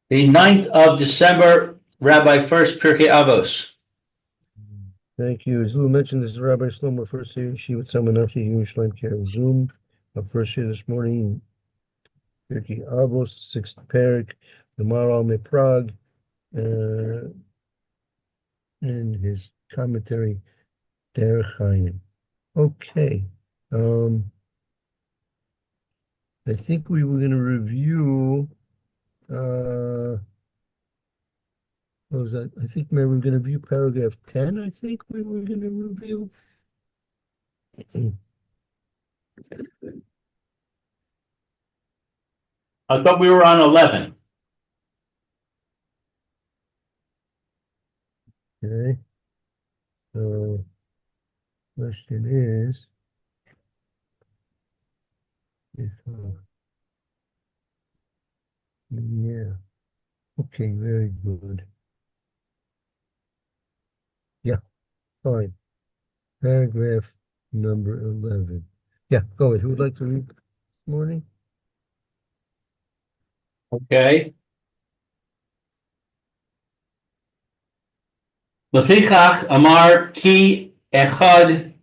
The 9th of December, Rabbi Furst, Pierke Avos. Thank you. As Lou mentioned, this is Rabbi Shlomo Furst here. She with Samanachi Yerushalayim Care Zoom. Our first year this morning, Pierke Avos, 6th Pierke, the Maral Me Prague, and his commentary, Der Chaim. Okay. I think we were going to review. What was that? I think maybe we're going to review paragraph 10. I think we were going to review. I thought we were on 11. Okay. So, question is, yeah. Okay, very good. Yeah, fine. Paragraph number 11. Yeah, go ahead. Who would like to read this morning? Okay. Lefichach amar ki echad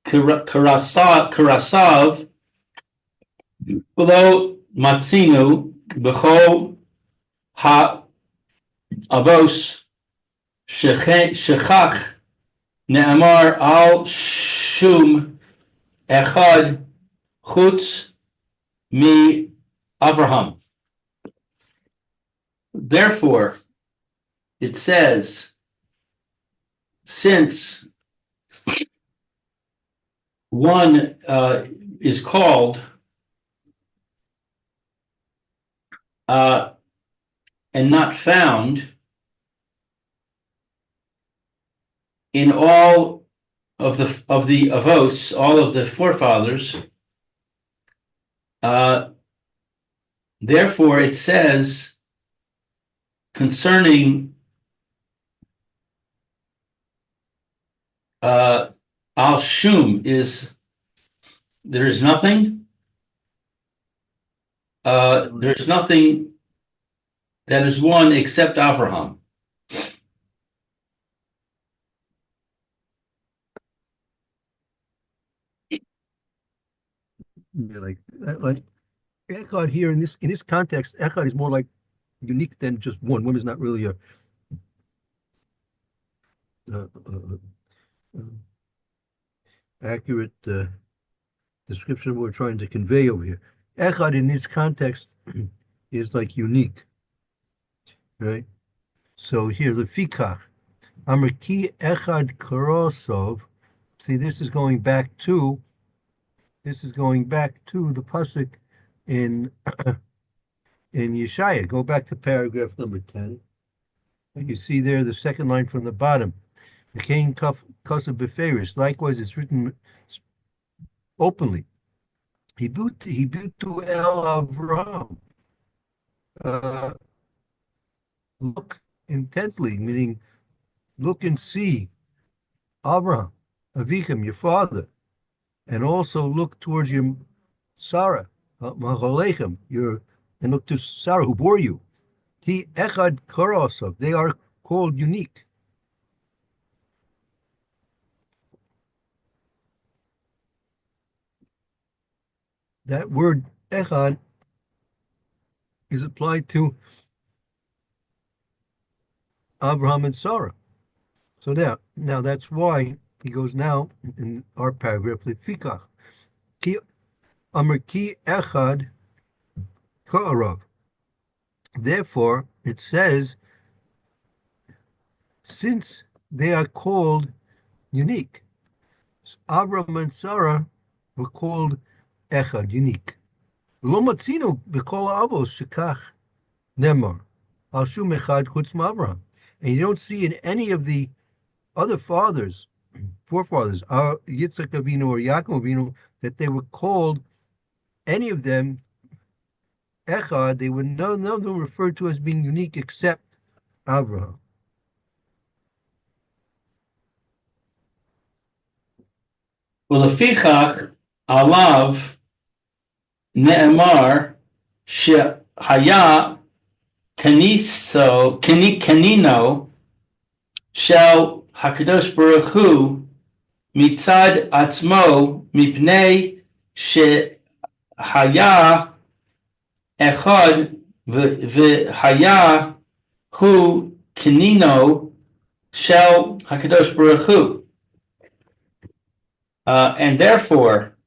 karasav below matzinu b'chol ha avos shechach ne'amar al shum echad chutz mi Avraham. Therefore, it says, since one is called and not found in all of the Avos, all of the forefathers, therefore it says concerning al shum is there's nothing that is one except Abraham. Yeah, like Echad here in this context, Echad is more like unique than just one. One is not really a accurate description of what we're trying to convey over here. Echad in this context is like unique, right? So here the fikach, Amrki Echad Karosov. See, this is going back to the pasuk in Yeshaya. Go back to paragraph number 10. And you see there the second line from the bottom. The king Kosav Beferis. Likewise, it's written openly. Hibutu El Avram. Look intently, meaning look and see Abraham, Avichem, your father, and also look towards your Sarah, Maholechem, and look to Sarah who bore you. He Echad Karosov. They are called unique. That word Echad is applied to Abraham and Sarah. So now that's why he goes now in our paragraph, Lefikach. Ki Amar Ki Echad Ka'arav. Therefore, it says, since they are called unique, Abraham and Sarah were called Echad, unique. Lo matzino b'kol avos shekach nemar al shum echad chutz ma'Avraham. And you don't see in any of the other forefathers, Yitzchak Avinu or Yaakov Avinu, that they were called, any of them, Echad. They were none of them referred to as being unique except Avraham. Well, lefichach alav ne'emar shehaya kanino shel Hakadosh Baruch Hu mitzad atzmo mipnei shehaya echad v'haya hu kanino shel Hakadosh Baruch Hu. And therefore,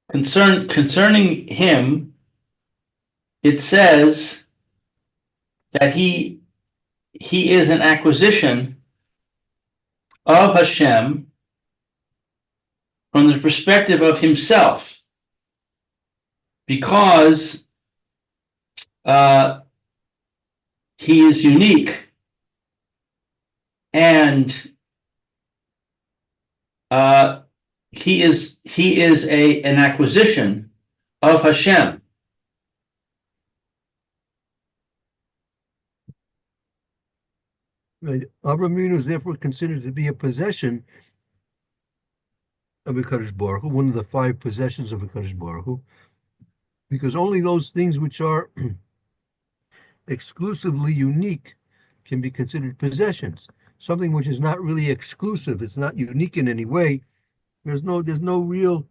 concerning him, it says that he is an acquisition of Hashem from the perspective of himself, because he is unique, and he is an acquisition of Hashem. Right. Avraham Avinu is therefore considered to be a possession of HaKadosh Baruch Hu, one of the 5 possessions of HaKadosh Baruch Hu, because only those things which are exclusively unique can be considered possessions. Something which is not really exclusive, it's not unique in any way, there's no real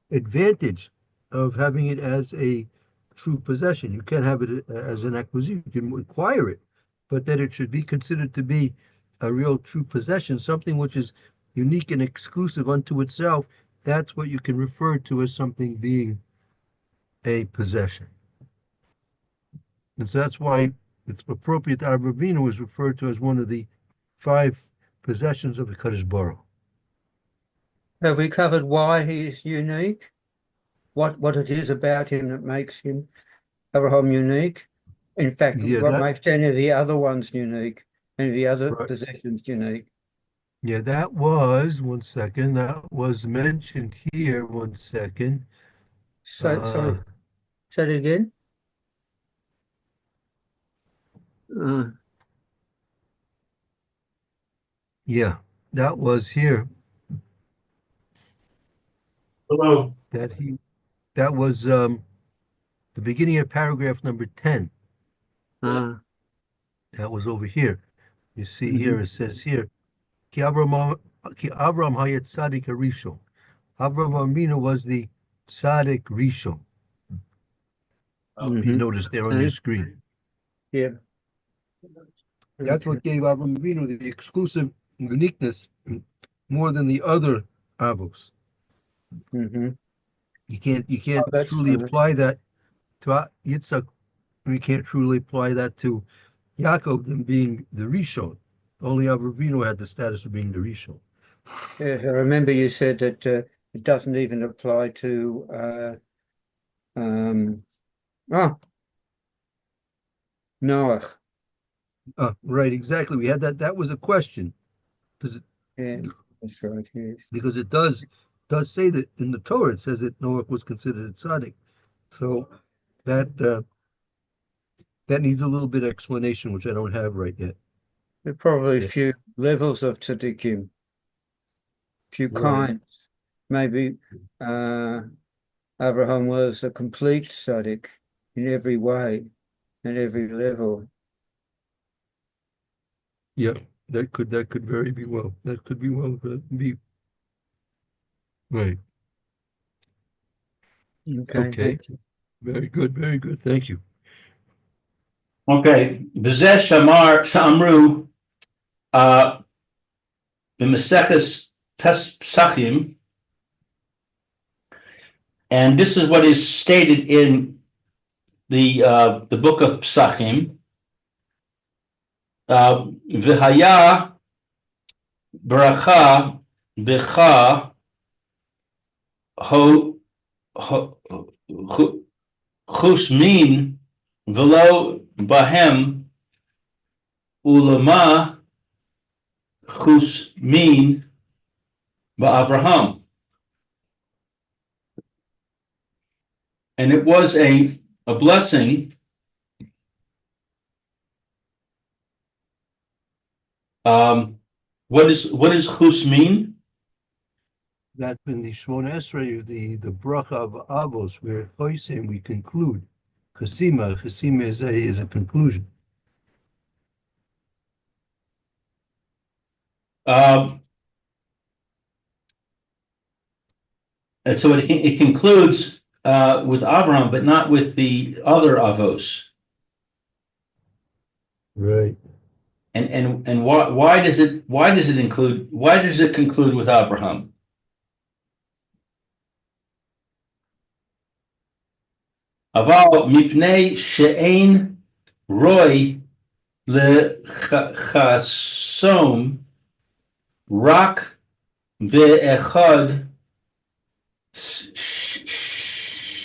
advantage of having it as a true possession. You can't have it as an acquisition. You can acquire it, but that it should be considered to be a real true possession, something which is unique and exclusive unto itself, that's what you can refer to as something being a possession. And so that's why it's appropriate that Avraham Avinu is referred to as one of the 5 possessions of the Kadosh Baruch Hu. Have we covered why he is unique? What it is about him that makes him Avraham unique? In fact, what makes any of the other ones unique, any of the other possessions unique? Yeah, that was, one second, that was mentioned here, one second. Sorry, say it again. Yeah, that was here. Hello. That was the beginning of paragraph number 10. That was over here. You see here, it says here, Ki Avram Hayat Tzadik Rishon. Avram Avinu was the Tzadik Rishon. You notice there on your screen. Yeah. That's what gave Avram Avinu the exclusive uniqueness more than the other Avos. You can't truly apply that to Yitzhak. We can't truly apply that to Yaakov, them being the Rishon. Only Avram Avinu had the status of being the Rishon. Yeah, I remember you said that it doesn't even apply to Noach. Right, exactly. We had that. That was a question. Yeah, that's right. Yes. Because it does say that in the Torah, it says that Noach was considered a tzaddik. So that needs a little bit of explanation, which I don't have right yet. There are probably a few levels of tzaddikim, few kinds. Maybe Abraham was a complete tzaddik in every way, in every level. Yeah, that could very be well. That could be well be right. Okay. Very good, very good. Thank you. Okay. V'zeh shamar sa'amru b'meseches Pesachim, and this is what is stated in the book of Pesachim. V'haya bracha b'cha chusmin v'lo bahem ulama chusmin ba'Avraham. And it was a blessing What does chus mean? That in the Shmona Esrei, the bracha of Avos, where Chosim we conclude. Chesima is a conclusion. And so it concludes with Abraham, but not with the other Avos. Right. And why does it conclude with Abraham? Aval mipnei she'ein roy lechasom rak be'echad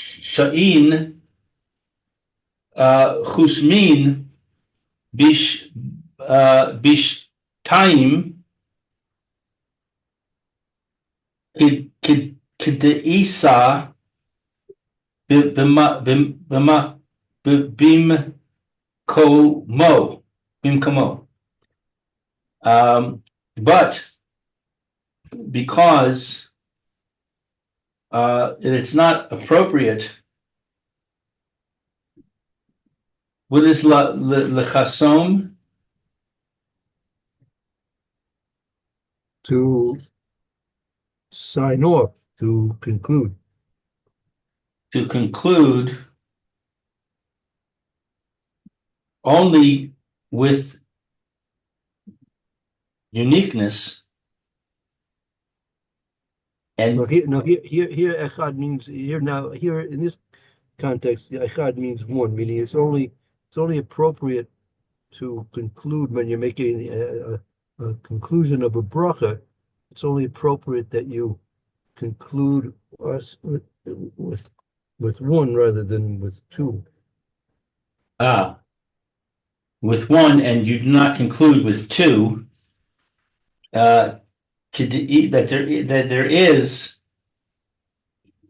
sha'in chusmin bishtaim k'deisa bimkomo. But because it's not appropriate, what is lechasom? To sign off, to conclude. To conclude only with uniqueness. And here echad means here in this context, echad means one, meaning it's only appropriate to conclude when you're making a conclusion of a bracha. It's only appropriate that you conclude us with one rather than with two. With one, and you do not conclude with two. That there is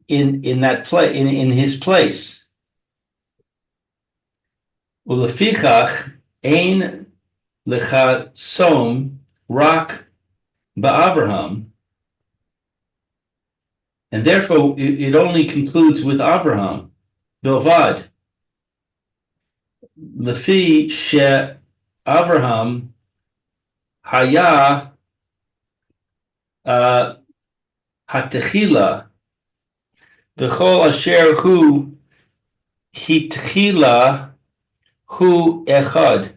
in that place in his place. Ulefichach ein lechasom rak ba'Abraham, and therefore it only concludes with Abraham. Bilvad. Lefi she Abraham haya hatechila v'chol asher hu hitchila hu echad.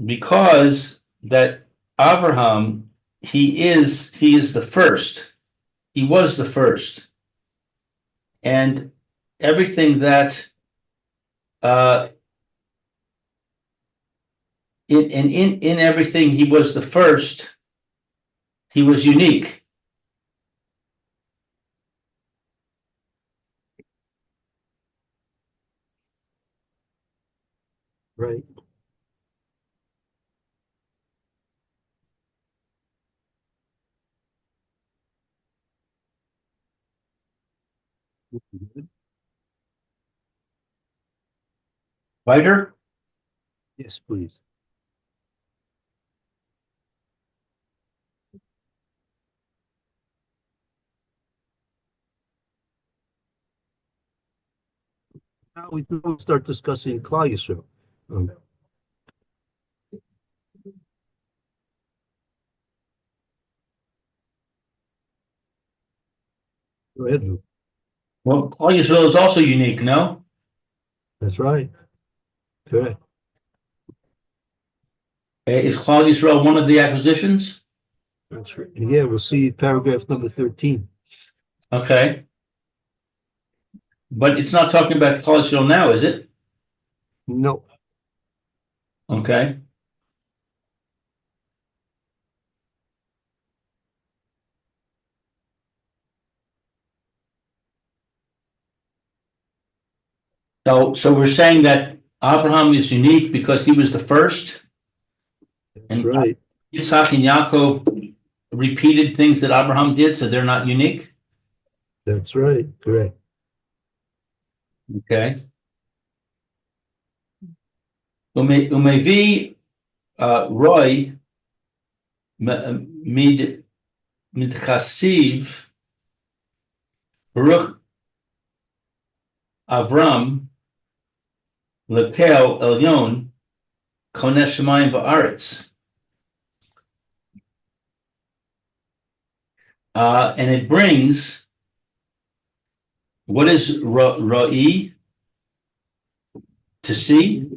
Because that Abraham, he is the first. He was the first, and everything that in everything he was the first. He was unique. Right. Weiter? Yes, please. Now we can start discussing Klal Yisrael. Go ahead, Lou. Well, Klal Yisrael is also unique, no? That's right. Correct. Is Klal Yisrael one of the acquisitions? That's right. Yeah, we'll see paragraph number 13. Okay. But it's not talking about Klal Yisrael now, is it? No. Okay. So we're saying that Abraham is unique because he was the first. That's right. Yitzhak and Yaakov repeated things that Abraham did, so they're not unique. That's right. Correct. Okay. Umevi Roy mid chasiv Baruch Avram lekel elyon konesh shemayim va'aretz. And it brings, what is ra'i? To see?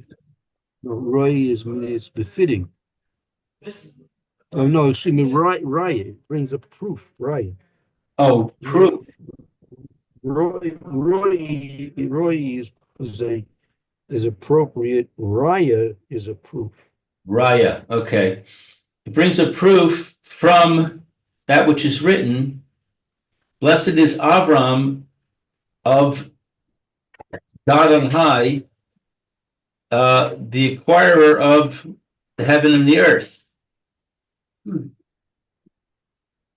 No, Roy is it's befitting. Oh no, excuse me, Roy it brings a proof, right? Oh, proof. Roy is appropriate. Raya is a proof. Raya, okay. It brings a proof from that which is written. Blessed is Avram of God on high, the acquirer of the heaven and the earth.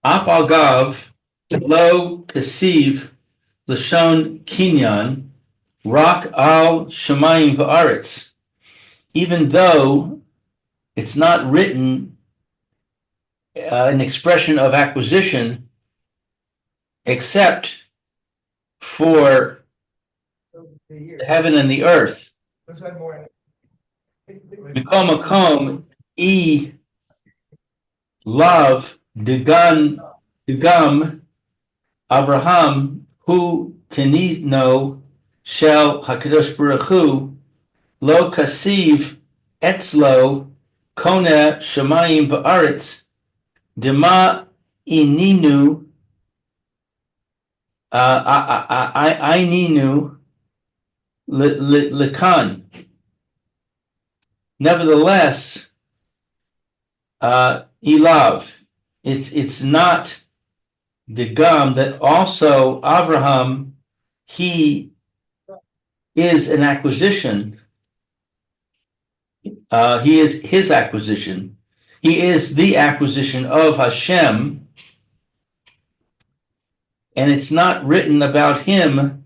Af al gav lo kasiv lashon kinyan rak al shemayim va'aretz. Even though it's not written an expression of acquisition, except for the heaven and the earth. Mikom makom e lav degam Avraham hu kenino shel hakadosh baruch hu lo kasiv etzlo kona shemayim va'aretz dema ininu aininu lekan. Nevertheless, Elav, it's not the gum that also Avraham, he is an acquisition. He is his acquisition. He is the acquisition of Hashem, and it's not written about him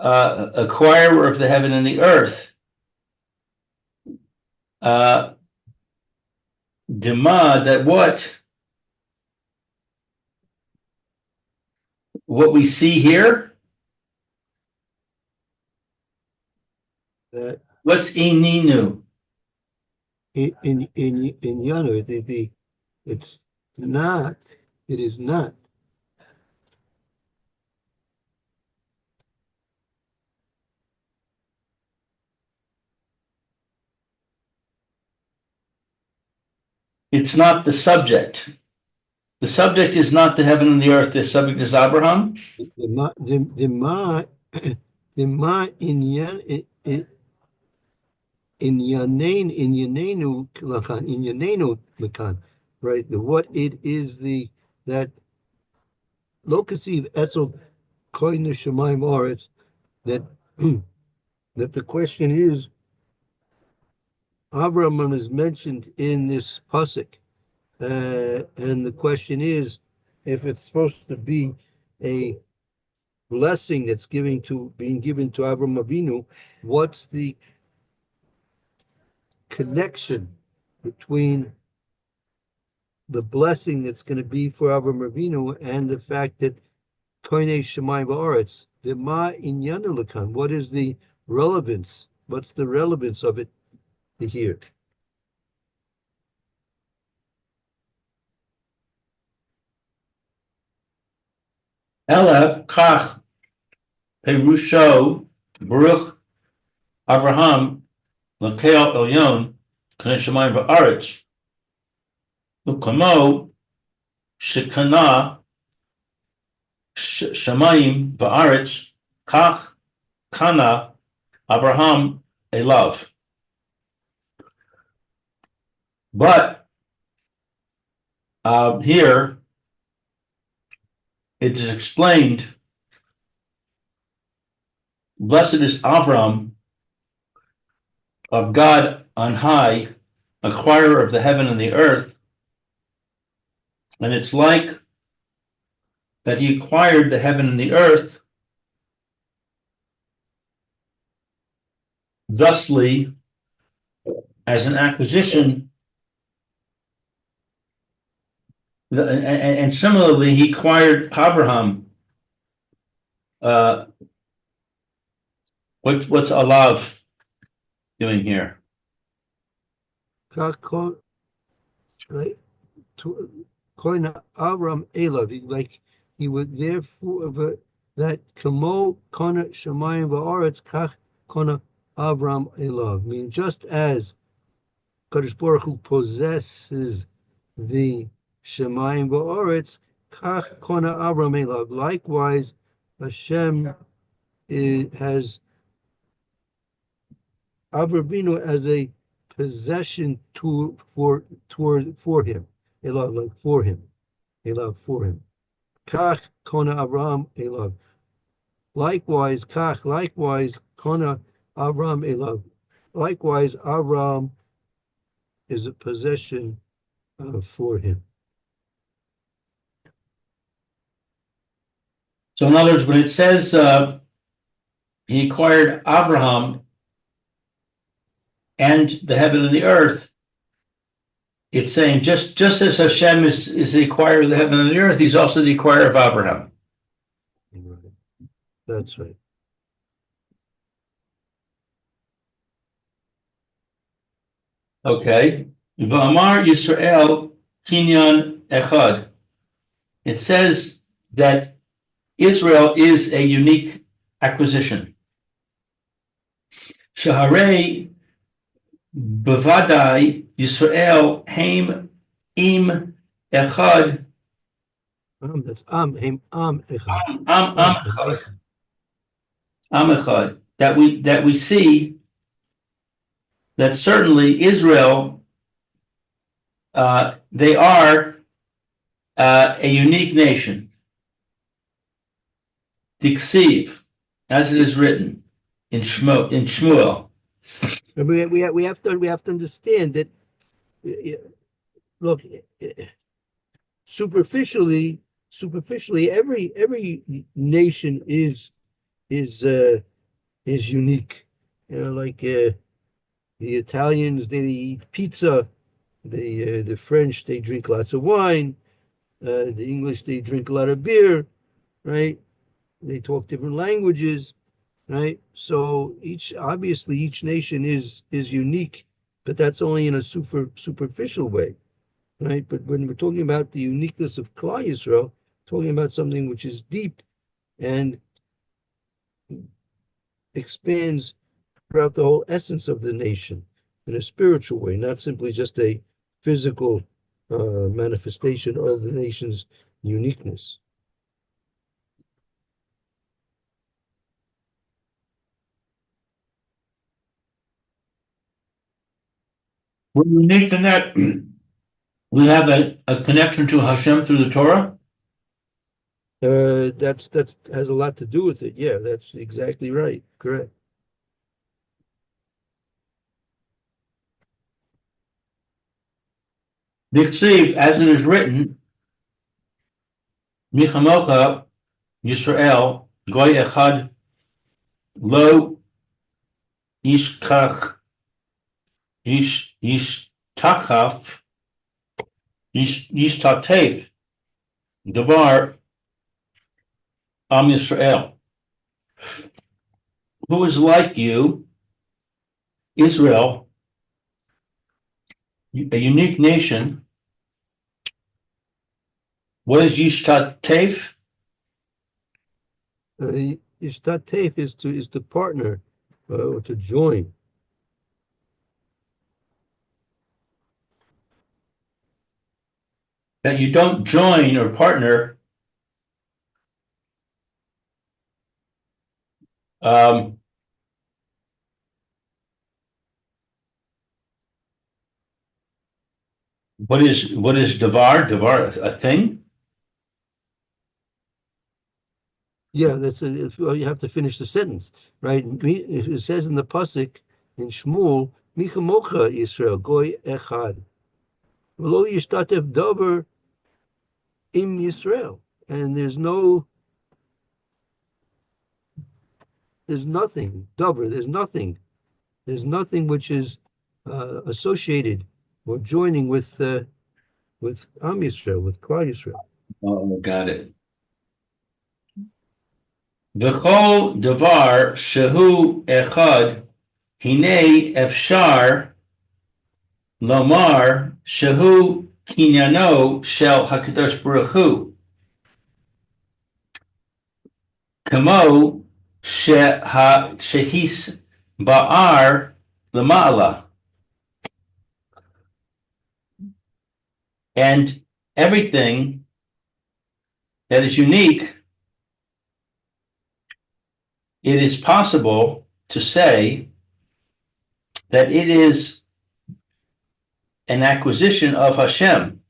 acquirer of the heaven and the earth. Dema, that what we see here, what's ininu? In Yanu, it's not, it is not. It's not the subject. The subject is not the heaven and the earth. The subject is Abraham. The ma in yanenu lakan, right? The what it is that lokasiv etzel koinu shemayim aretz, that that the question is, Abraham is mentioned in this pasuk, and the question is, if it's supposed to be a blessing that's being given to Abraham Avinu, what's the connection between the blessing that's going to be for Abraham Avinu and the fact that Koine Shemayim Va'aretz, the Ma Inyanu Lakan, what is the relevance? What's the relevance of it here? Ela kach perusho Baruch Avraham lakel elyon kanei shemayim va'aretz ukamo shekana shemayim va'aretz kach kana Abraham elav. But here it is explained, blessed is Avram of God on high, acquirer of the heaven and the earth. And it's like that he acquired the heaven and the earth thusly, as an acquisition, and similarly, he acquired Abraham. What's Alav doing here? Right? Koina Avram Elav, like he would therefore that Kamo Kona Shemayim Va'aretz Kach Kona Avram Elav. I mean, just as Kadosh Baruch Hu possesses the Shemayim Va'aretz, Kach Kona Avram Elav. Likewise, Hashem has Avrabinu as a possession for him. Elav, like for him. Elav, for him. Kach Kona Avram Elav. Likewise, Kona Avram Elav. Likewise, Avram is a possession for him. So in other words, when it says he acquired Abraham and the heaven and the earth, it's saying just as Hashem is the acquirer of the heaven and the earth, he's also the acquirer of Abraham. Right. That's right. Okay. V'amar Yisrael kinyan echad. It says that Israel is a unique acquisition. Shaharei bevadai Yisrael haim im echad. That's Am Echad. Am echad. Am echad. That we see that certainly Israel, they are a unique nation. Diksiv, as it is written in Shmuel. We have to understand that. Look, superficially, every nation is unique. You know, like the Italians, they eat pizza. The French, they drink lots of wine. The English, they drink a lot of beer, right? They talk different languages, right? So each nation is unique, but that's only in a superficial way, right? But when we're talking about the uniqueness of Klal Yisrael, talking about something which is deep and expands throughout the whole essence of the nation in a spiritual way, not simply just a physical manifestation of the nation's uniqueness. We're unique in that we have a connection to Hashem through the Torah. That's has a lot to do with it. Yeah, that's exactly right. Correct. Diksiv, as it is written, Michamocha Yisrael Goy Echad Lo Yishkach Yishtachaf Yishtatef Davar Am Yisrael. Who is like you, Israel, a unique nation. What is Yishtatef? Yishtatef is to partner or to join. That you don't join or partner what is davar? Davar, a thing? Yeah, you have to finish the sentence, right? It says in the pasuk in Shmuel, Michamocha Yisrael Goy Echad, V'lo Yishtatev Davar Im Yisrael, and there's nothing davar. There's nothing There's nothing which is associated or joining with Am Yisrael, with Klal Yisrael. Oh, got it. V'chol davar shehu echad hinei efshar lomar shehu kinyano shel hakadosh baruch hu kamo shehis ba'ar lamala. And everything that is unique, it is possible to say that it is an acquisition of Hashem.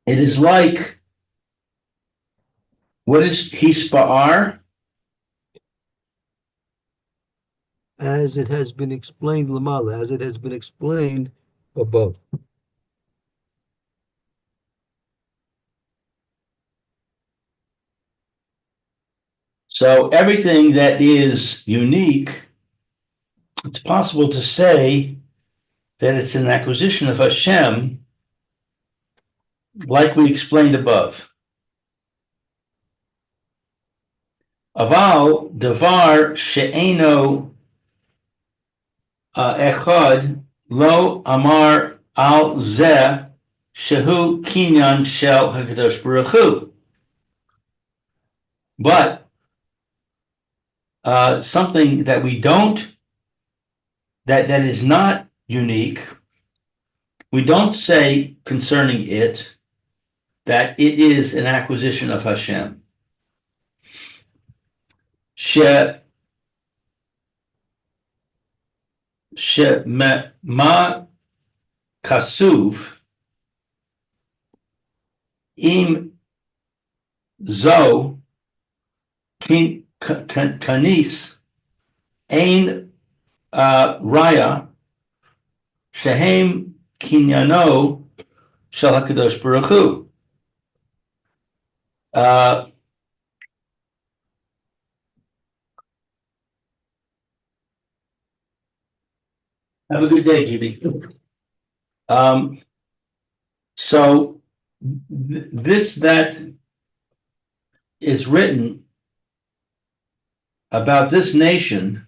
It is like, what is Hispa'ar? As it has been explained Lamala, as it has been explained above. So everything that is unique, it's possible to say that it's an acquisition of Hashem, like we explained above. Aval davar she'eno echad lo amar al zeh shehu kinyan shel hakadosh baruch hu. But something that we don't, that is not unique, we don't say concerning it that it is an acquisition of Hashem. Ma kasuv im zo kanis ein raya shehem kinyano shel hakadosh baruch hu. Have a good day, Judy. So this that is written about this nation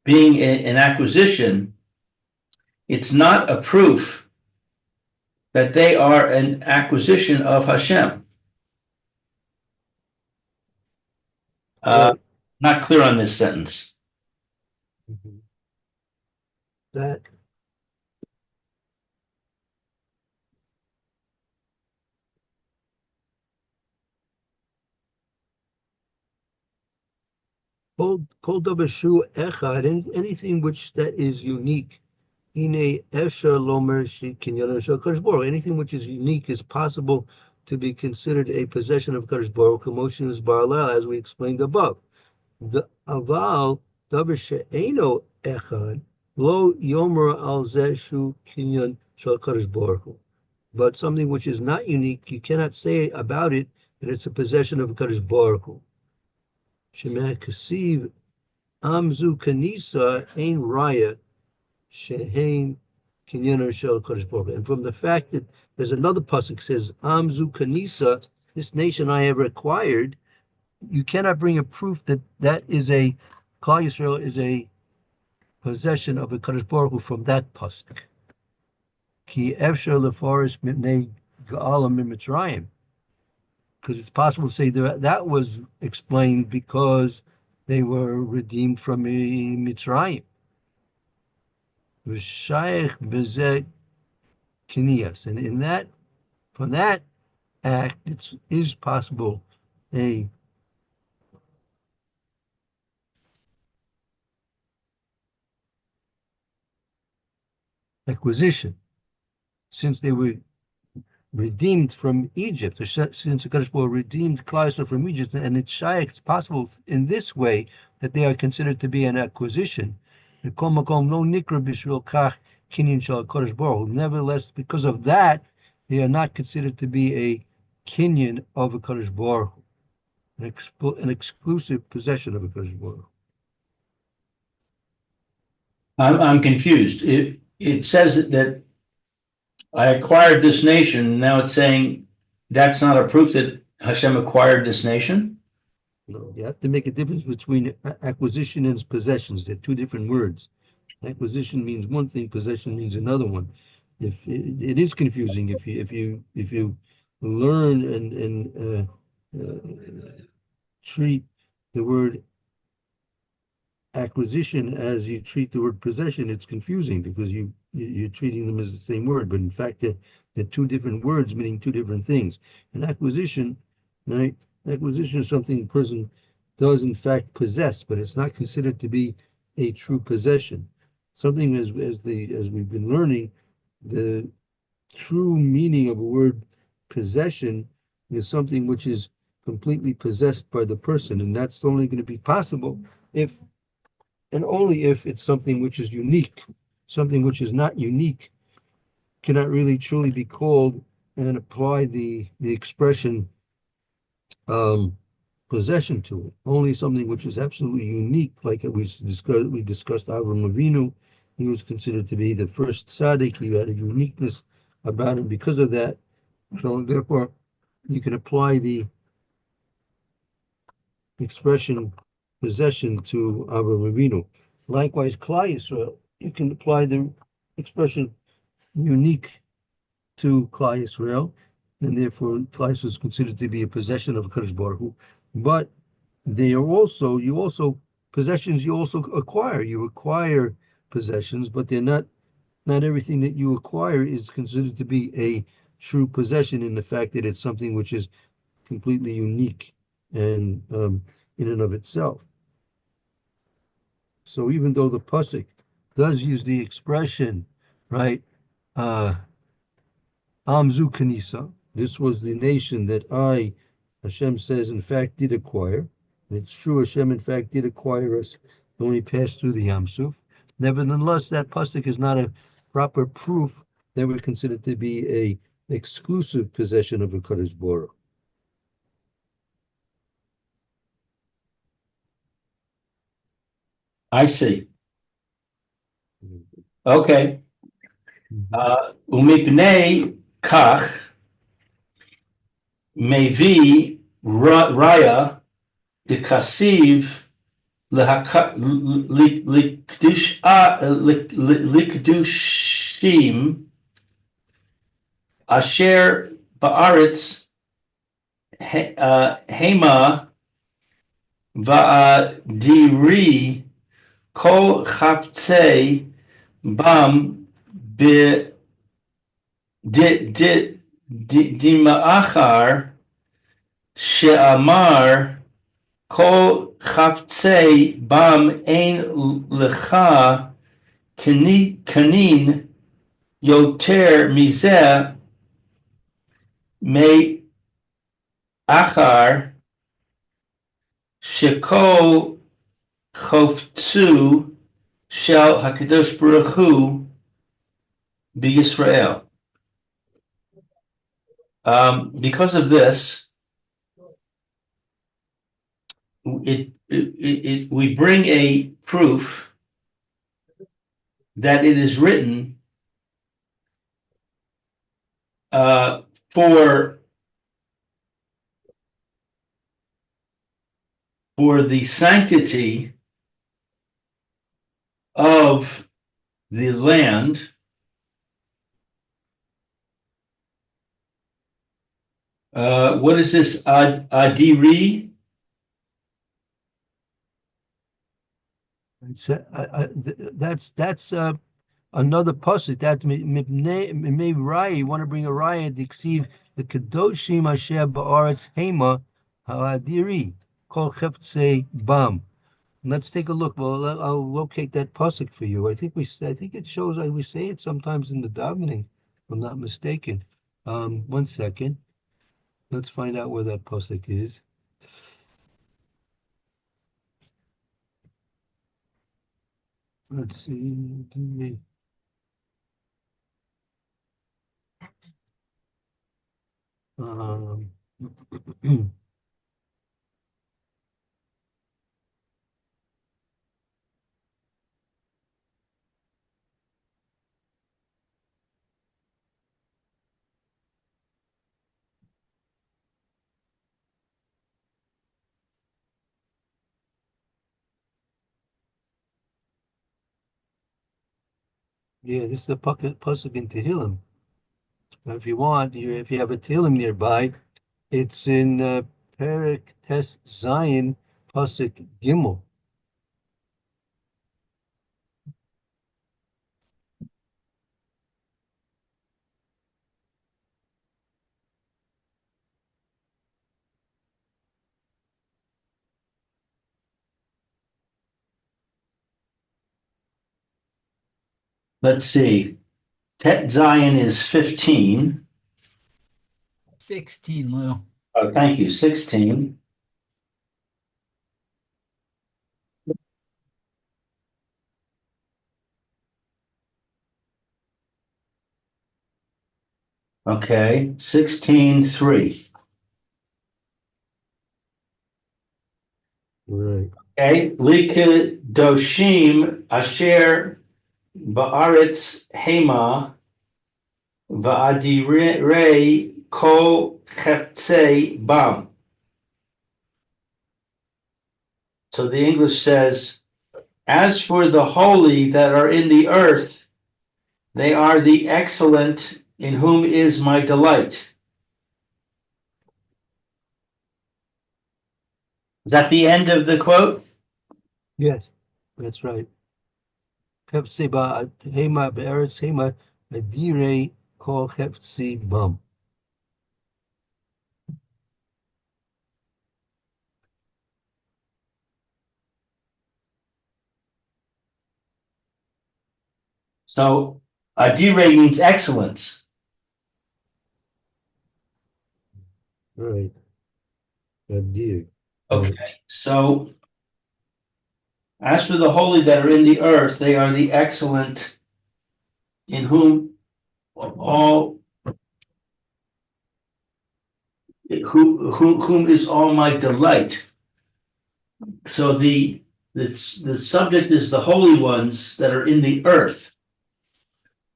being an acquisition, it's not a proof that they are an acquisition of Hashem. Not clear on this sentence. That Kol dabashu echad, anything which that is unique. Hine efshar lomer shekinyan shel Kadosh Baruch. Anything which is unique is possible to be considered a possession of Kadosh Baruch. Commotion is baralel, as we explained above. The aval davar she'eno echad lo yomer al zeh shu kinyan shel Kadosh Baruch. But something which is not unique, you cannot say about it that it's a possession of Kadosh Baruch. Shemeh kasiv amzu kanisa ein raya shehem kinyan shel Kadosh Baruch. And from the fact that there's another pasuk says amzu kanisa, this nation I have acquired, you cannot bring a proof that that is a Klal Yisrael is a possession of a Kadosh Baruch Hu from that pasuk. Ki efshar lefaris mipnei ga'ala mitzrayim. Because it's possible to say that was explained because they were redeemed from Mitzrayim. V'shayich bezeh kiniyas, and in that, from that act, it is possible a acquisition, since they were redeemed from Egypt, since the Kadosh Baruch Hu redeemed Klal Yisrael from Egypt, and it's possible in this way that they are considered to be an acquisition. Nevertheless, because of that, they are not considered to be a kinyan of a Kadosh Baruch Hu. an exclusive possession of a Kadosh Baruch Hu. I'm confused. It says that I acquired this nation. Now it's saying that's not a proof that Hashem acquired this nation. No, you have to make a difference between acquisition and possessions. They're two different words. Acquisition means one thing, possession means another one. If it is confusing if you learn and treat the word acquisition as you treat the word possession, it's confusing because you're treating them as the same word, but in fact they're two different words meaning two different things. An acquisition, right? Acquisition is something a person does in fact possess, but it's not considered to be a true possession. Something as we've been learning, the true meaning of a word possession is something which is completely possessed by the person, and that's only going to be possible if and only if it's something which is unique. Something which is not unique cannot really truly be called and apply the expression possession to it. Only something which is absolutely unique, like we discussed Avram Avinu. He was considered to be the first tzaddik. He had a uniqueness about him because of that. So therefore, you can apply the expression possession to Avram Avinu. Likewise, Klal Yisrael, you can apply the expression unique to Klal Yisrael, and therefore Klal Yisrael is considered to be a possession of Kadosh Baruch Hu. But they are also possessions you also acquire. You acquire possessions, but they're not everything that you acquire is considered to be a true possession in the fact that it's something which is completely unique and in and of itself. So even though the pasuk does use the expression, right, Amzu Kanisa, this was the nation that Hashem says, in fact, did acquire. And it's true, Hashem, in fact, did acquire us when we passed through the Yam Suf. Nevertheless, that pasuk is not a proper proof that we're considered to be a exclusive possession of a Kadosh Baruch. I see. Okay. Umipnei kach mevi raya dekasiv likdushim asher ba'aretz hema va'adiri kol chavtzei bam dima'achar she'amar kol chavtzei bam ein lecha kanin yoter mizeh me achar shekol choftu shel HaKadosh Baruch Hu b'Yisrael. Because of this, we bring a proof that it is written for the sanctity of the land. What is this? Adiri? That's another pasuk. That may raya. You want to bring a raya diksiv the kadoshim asher ba'aretz hema ha'adiri kol cheftzei bam. Let's take a look. Well, I'll locate that pasuk for you. I think it shows. We say it sometimes in the davening, if I'm not mistaken. 1 second. Let's find out where that pasuk is. Let's see. Yeah, this is the pasuk in Tehillim. Now, if you want, if you have a Tehillim nearby, it's in Perek Tes Zion, pasuk Gimel. Let's see. Tet Zion is 15. 16, Lou. Oh, thank you. 16. Okay. 16:3. Right. Okay. Likadoshim asher ba'aretz hema va'adirei kol cheptzei bam. So the English says, as for the holy that are in the earth, they are the excellent in whom is my delight. Is that the end of the quote? Yes, that's right. Chepsi ba hema be'eretz hema adirei kol chepsi bam. So adire means excellence. Right. Adir. Okay, so as for the holy that are in the earth, they are the excellent in whom all whom is all my delight. So the subject is the holy ones that are in the earth.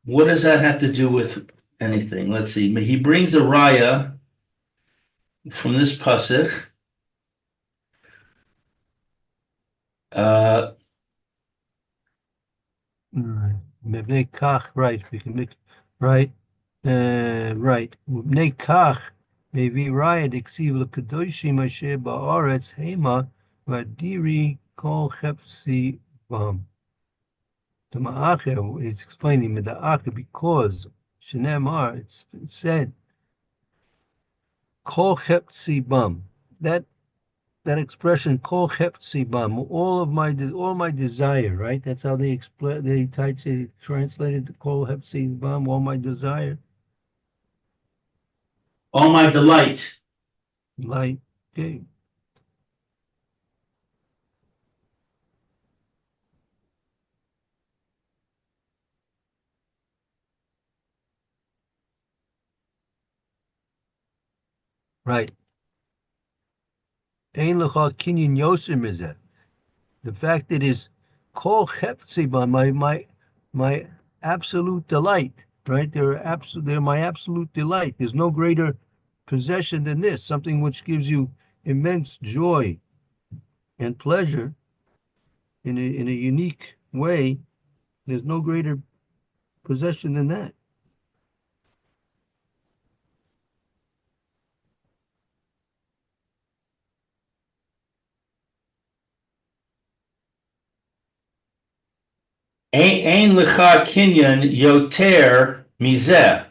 What does that have to do with anything? Let's see. He brings a raya from this pasuk. Right. Mebnei kach, right. We can make right. Right. Mebnei kach, maybe raya deksiv l'kadoshim asher ba'aretz hema v'adiri kol chepsi bam. The Ma'acher is explaining the Ma'acher because Shenemar, it's said, Kol Cheptzi Bam. That expression, Kol Cheptzi Bam, all my desire, right? That's how they translated the Kol Cheptzi Bam, all my desire. All my delight. Like, okay. Right. Ein lecha kinyan yosim is that. The fact that is kol cheptziba, my absolute delight, right? They're my absolute delight. There's no greater possession than this, something which gives you immense joy and pleasure in a unique way. There's no greater possession than that. Ein lecha kinyan yoter mizeh.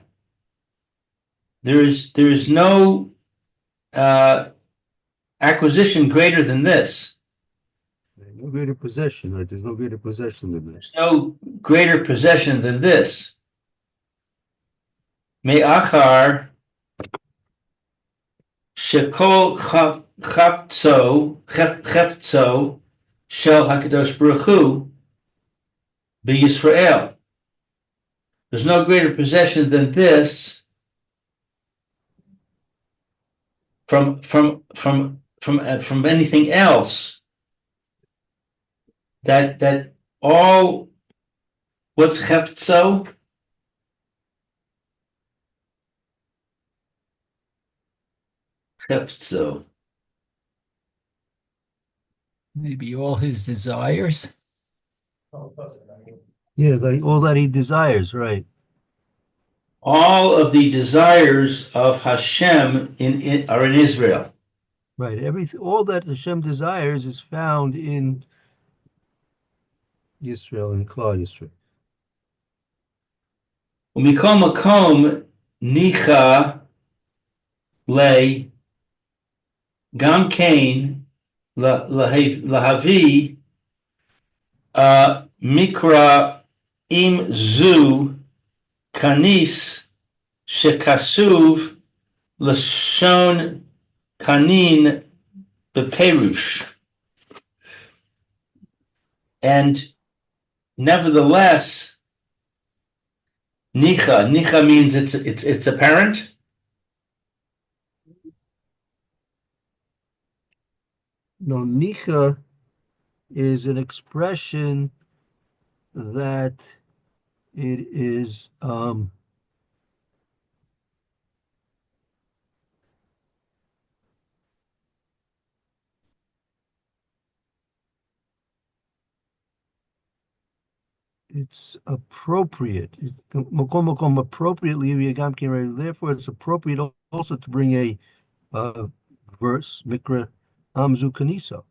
There is no acquisition greater than this. No greater possession, right? There's no greater possession than this. There's no greater possession than this. Me'achar shekol chafzo shel hakadosh baruch hu b'Yisrael. There's no greater possession than this from anything else. That all what's chefzo? Chefzo. Maybe all his desires. Yeah, like all that he desires, right? All of the desires of Hashem are in Israel. Right. Everything, all that Hashem desires is found in Yisrael and Klal Yisrael. ומכל מקום ניחא לי גם כן להביא מקרא עם זו כניס שכסוב לשון כנין בפירוש. And nevertheless, nicha means it's apparent. No, nicha is an expression that it is it's appropriate. Makom appropriately, therefore it's appropriate also to bring a verse, Mikra Amzu Kanisa.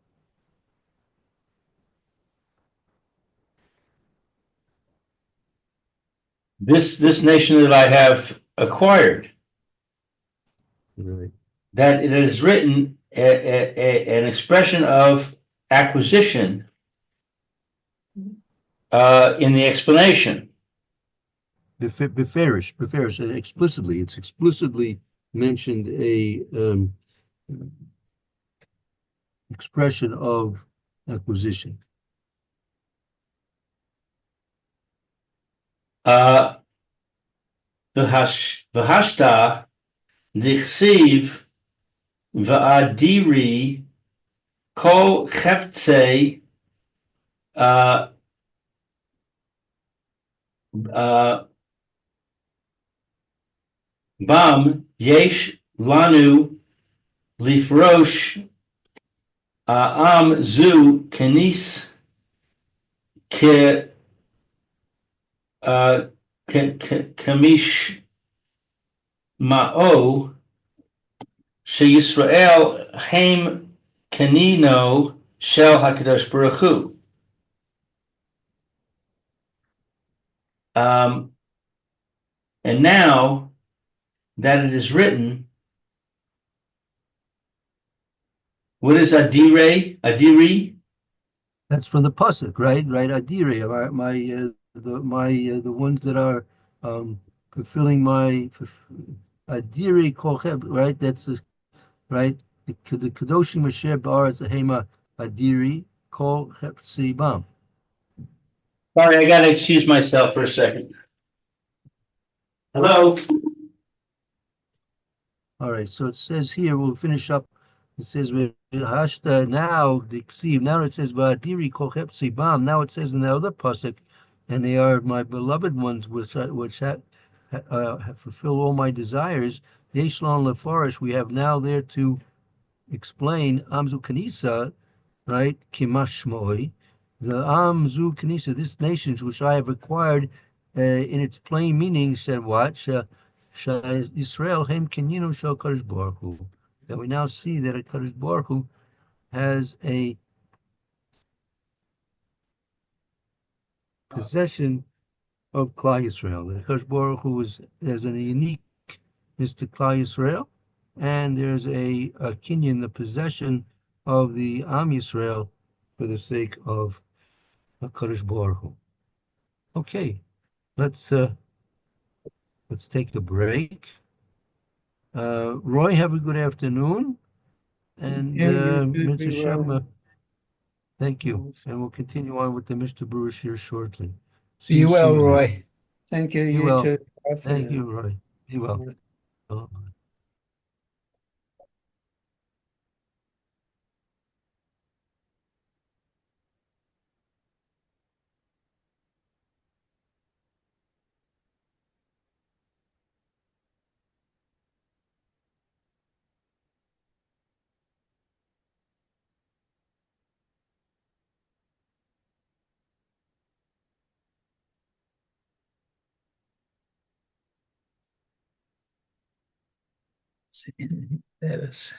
This nation that I have acquired, Right. that it is written an expression of acquisition in the explanation. Beferish, explicitly. It's explicitly mentioned a expression of acquisition. V'hashta dichsiv v'adiri kol cheftzei bam yesh lanu lifrosh am zu kenis ke kamish ma'o sheyisrael haim kenino shel hakadosh baruch hu. And now that it is written, what is Adiri? That's from the pasuk, right? Right, Adire, the ones that are fulfilling my Adire Kocheb, right? That's right. The Kadoshim Asher Ba'aretz Hema Adiri Kol Cheptzi Bam. Sorry, I gotta excuse myself for a second. Hello? All right, so it says here, we'll finish up. It says Hashta now the Ksiv. Now it says Va'adiri Kol Cheptzi Bam. Now it says in the other pasuk, and they are my beloved ones, which fulfill all my desires. Yeshlon Lefarish, we have now there to explain Amzu Kanisa, right? Kimashmoi, the Amzu Kanisa, this nation which I have acquired, in its plain meaning, said what? Israel Hem Kenyinu Shel Kadosh Baruch Hu. That we now see that a Kadosh Baruch Hu has a possession of Klal Yisrael. The Kadosh Baruch Hu there's a uniqueness to Klal Yisrael, and there's a kinyan, the possession of the Am Yisrael, for the sake of Kadosh Baruch Hu. Okay, let's take a break. Roy, have a good afternoon, and Mr. Shem, thank you, and we'll continue on with the Mr. Bruce here shortly. See you well, Roy. Thank you. You well. Too. Thank you, Roy. Be well. That is.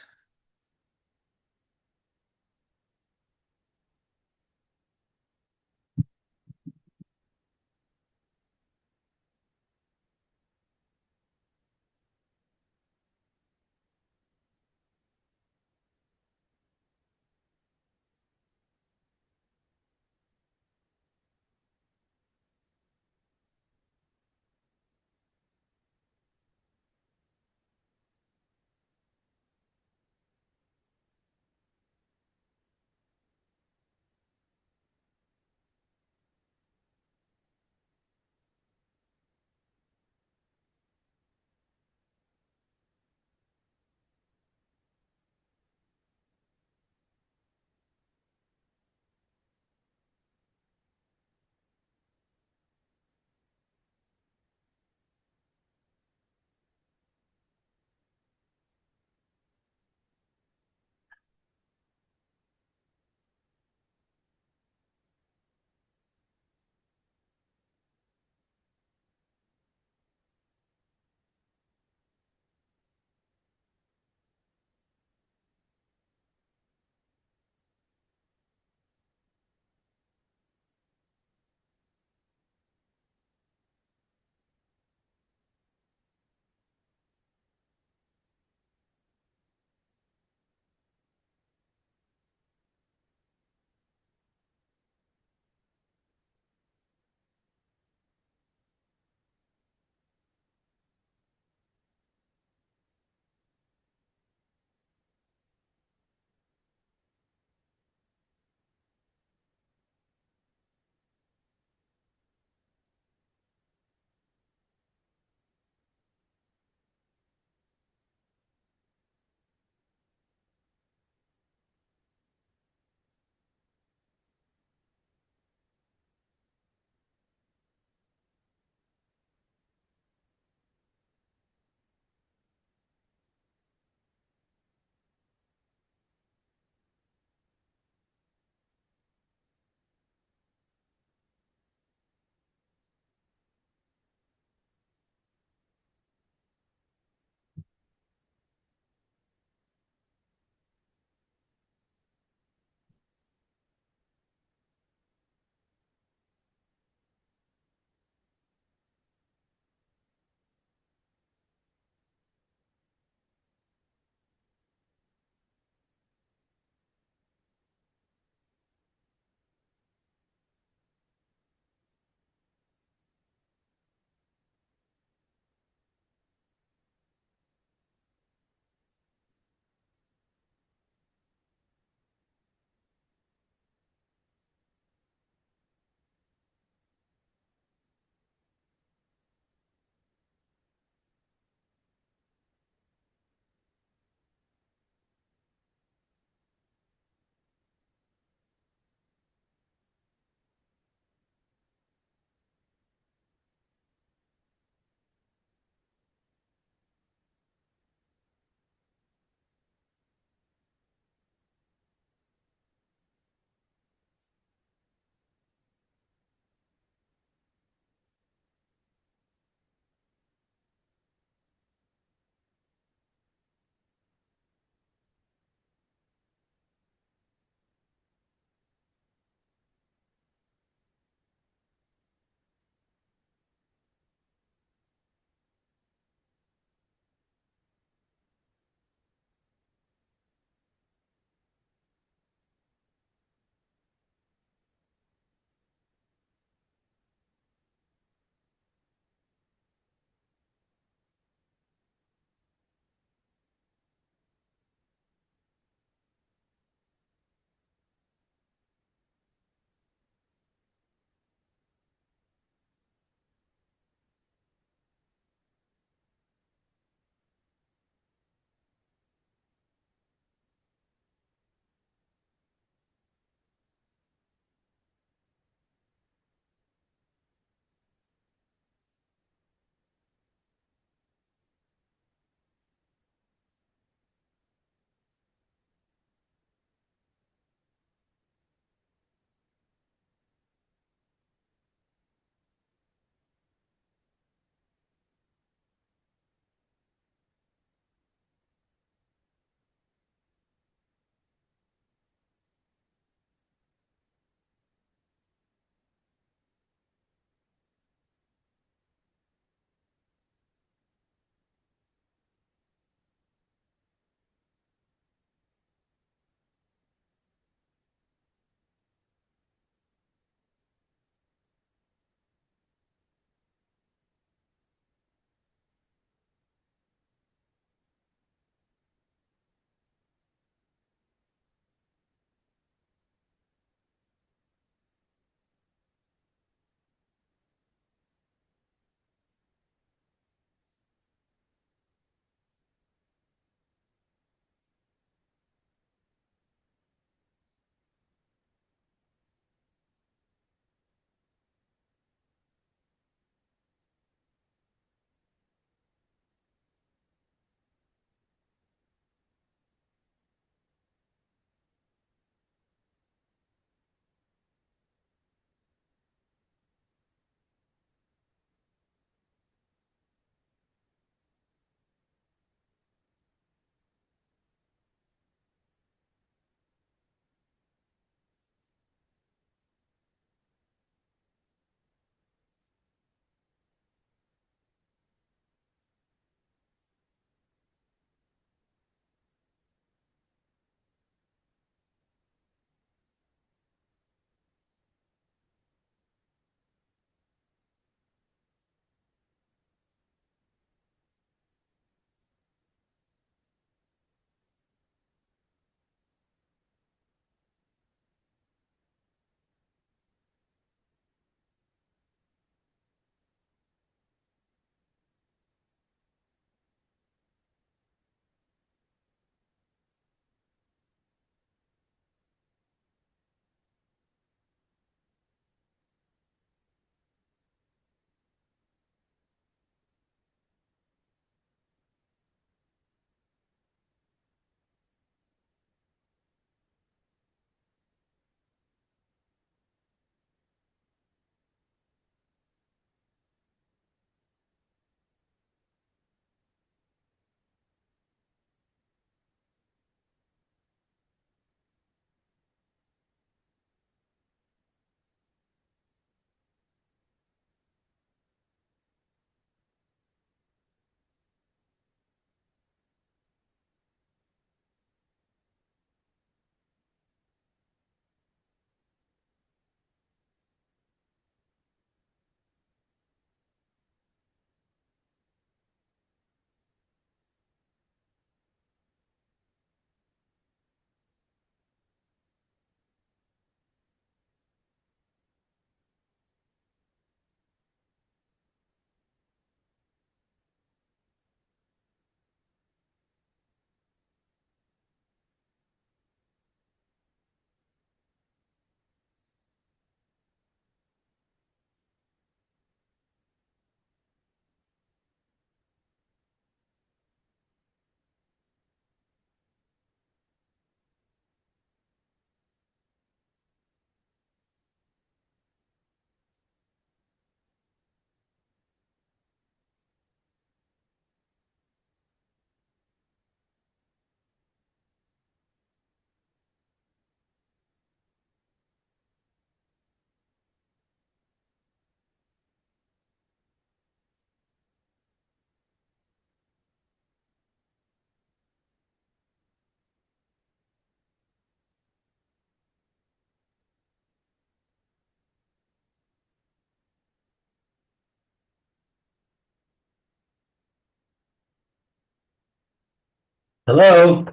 Hello?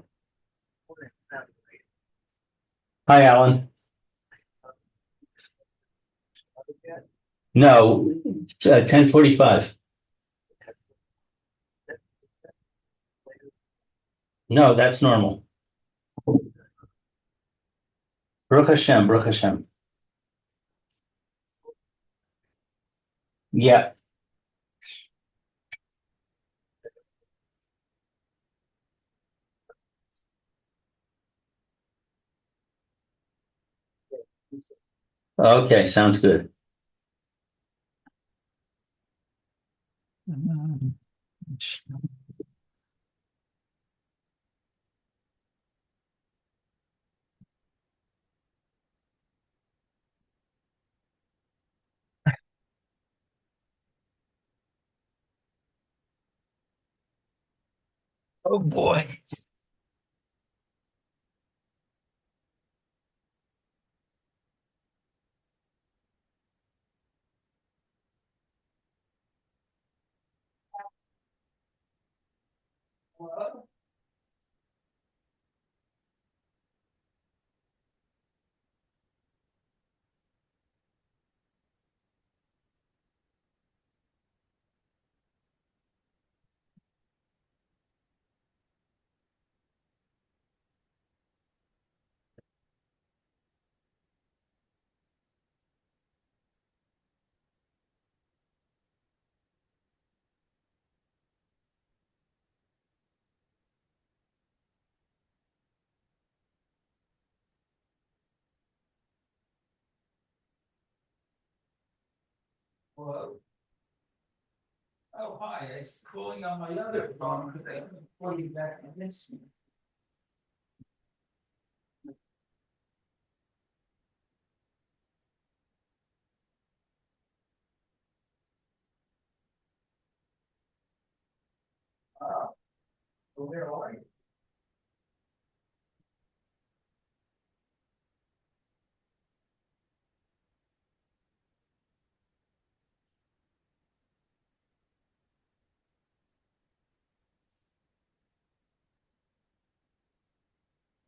Hi, Alan. No, 10:45. No, that's normal. Baruch Hashem, Baruch Hashem. Yeah. Okay, sounds good. Oh, boy. Hello. Oh, hi. It's calling on my other phone because I couldn't call you back on this one. Well, where are you?